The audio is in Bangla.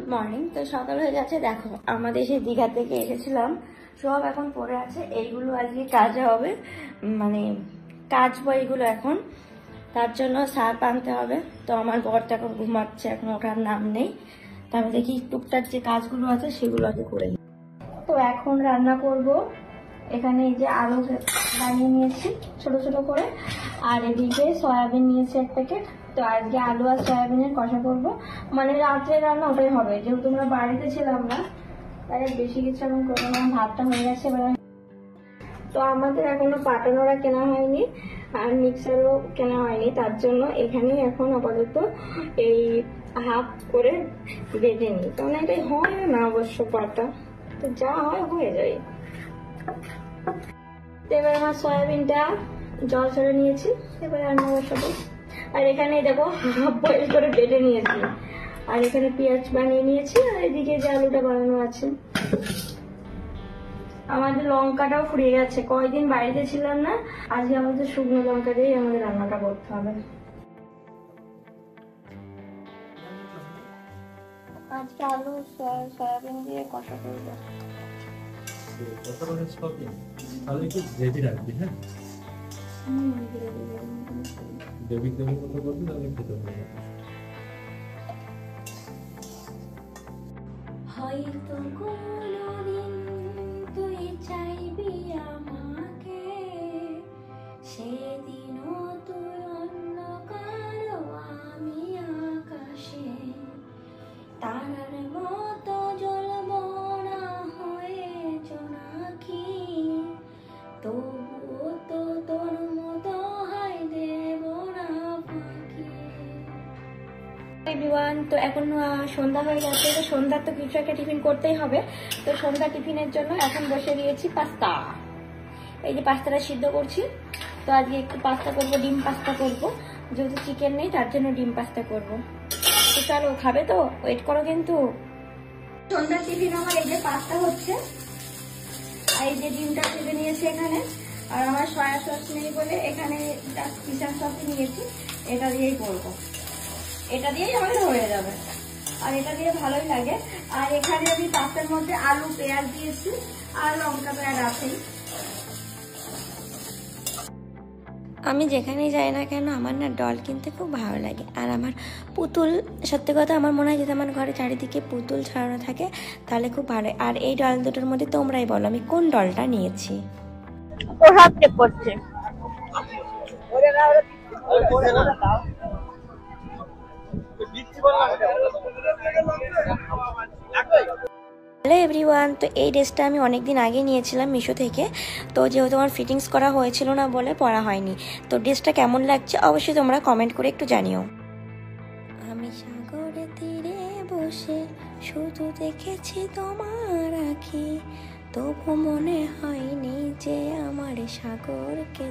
Good morning. তো সকাল হয়ে যাচ্ছে, দেখো আমাদের সেই দীঘা থেকে এসেছিলাম, সব এখন পড়ে আছে। এইগুলো আজকে কাজে হবে, মানে কাচবো এইগুলো এখন, তার জন্য সার্ফ আনতে হবে। তো আমার বরটা এখন ঘুমাচ্ছে, এখন ওঠার নাম নেই। তো আমি দেখি টুকটাক যে কাজগুলো আছে সেগুলো আগে করে নিই। তো এখন রান্না করব। এখানে এই যে আলু বানিয়ে নিয়েছি ছোট ছোট করে, আর এদিকে সয়াবিন নিয়েছি 1 প্যাকেট। তো আজকে আলু আর সয়াবিনের কষা করবো, মানে রাত্রে রান্না ওটাই হবে, যেহেতু আমরা বাড়িতে ছিলাম না তাই বেশি কিছু এখন করবো না। ভাতটা হয়ে গেছে এবার। তো আমাদের এখনো পাটানোড়া কেনা হয়নি আর মিক্সারও কেনা হয়নি, তার জন্য এখানেই এখন আপাতত এই হাফ করে বেঁধে নিই, কারণ এটাই হয় না অবশ্য পাটা, তো যা হয় হয়ে যায়। এবার আমার সয়াবিনটা জল ছেড়ে নিয়েছি, এবার রান্না বসাবো। আর এখানে দেখো হাফ বয়েল করে বেটে নিয়েছি, আর এখানে পেঁয়াজ বানিয়ে নিয়েছি, আর এদিকে যে আলুটা বানানো আছে। আমাদের লঙ্কাটাও ফুরিয়ে গেছে, কয়দিন বাড়িতে ছিলাম না, আজকে আমাদের শুকনো লঙ্কা দিয়ে আমাদের রান্নাটা করতে হবে। আজকে আলু সয়াবিন দিয়ে কষা করবো। তাহলে একটু গ্রেভি রাখবি, হ্যাঁ? গ্রেভি মতো করবি, তাহলে খেতে হবে। হয়তো কোনোদিন তুই চাইবি আমাকে, সেদিনও তুই অন্য কারো আমি আকাশে, তারার মতো জ্বলব না হয়ে জোনাকি, তবুও তো তোর মতো হয় দেব না ফাঁকি। এভরিওয়ান, তো এখন সন্ধ্যা হয়ে গেছে, তো সন্ধ্যার তো কিছু একটা টিফিন করতেই হবে। তো সন্ধ্যা টিফিনের জন্য এখন বসে দিয়েছি পাস্তা। এই যে পাস্তাটা সিদ্ধ করছি। তো আজকে একটু পাস্তা করবো, ডিম পাস্তা করবো, যেহেতু চিকেন নেই তার জন্য ডিম পাস্তা করবো। তো চলো, খাবে তো? ওয়েট করো কিন্তু। সন্ধ্যার টিফিন আমার এই যে পাস্তা হচ্ছে, আর এই যে ডিমটা ভেজে নিয়েছি এখানে, আর আমার সয়া সস নেই বলে এখানে পিসার সস নিয়েছি, এটা দিয়েই করবো। এটা দিয়েই আমাদের হয়ে যাবে, আর এটা দিয়ে ভালোই লাগে। আর এখানে আমি পাস্তার মধ্যে আলু পেঁয়াজ দিয়েছি, আর লঙ্কা পেঁয়াজ আছেই। আমি যেখানেই যাই না কেন আমার না ডল কিনতে খুব ভালো লাগে, আর আমার পুতুল, সত্যি কথা আমার মনে হয় যদি আমার ঘরে চারিদিকে পুতুল ছড়ানো থাকে তাহলে খুব ভালো। আর এই ডল দুটোর মধ্যে তোমরাই বলো আমি কোন ডলটা নিয়েছি। ও হাত চেক করছে। হ্যালো এভরিওয়ান, তো এই ড্রেসটা আমি অনেকদিন আগে নিয়েছিলাম মিশো থেকে, তো যেহেতু আমার ফিটিংস করা হয়েছিল না বলে পরা হয়নি। তো ড্রেসটা কেমন লাগছে অবশ্যই তোমরা কমেন্ট করে একটু জানিও। আমি সাগরের তীরে বসে শুধু দেখেছি তোমার আঁখি, তবু মনে হয়নি যে আমার সাগরকে